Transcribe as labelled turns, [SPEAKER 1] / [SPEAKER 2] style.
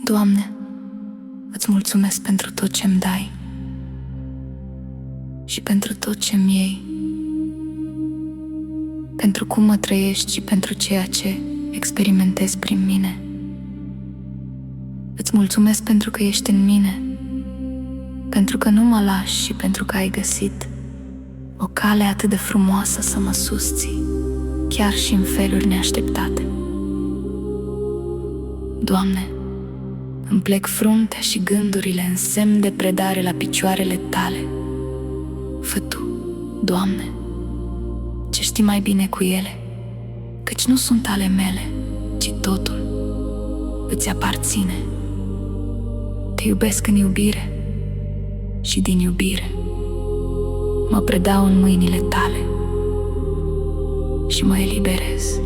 [SPEAKER 1] Doamne, îți mulțumesc pentru tot ce-mi dai și pentru tot ce-mi iei, pentru cum mă trăiești și pentru ceea ce experimentezi prin mine. Îți mulțumesc pentru că ești în mine, pentru că nu mă lași și pentru că ai găsit o cale atât de frumoasă să mă susții, chiar și în feluri neașteptate. Doamne, îmi plec fruntea și gândurile în semn de predare la picioarele Tale. Fă Tu, Doamne, ce știi mai bine cu ele, căci nu sunt ale mele, ci totul îți aparține. Te iubesc în iubire și din iubire mă predau în mâinile Tale și mă eliberez.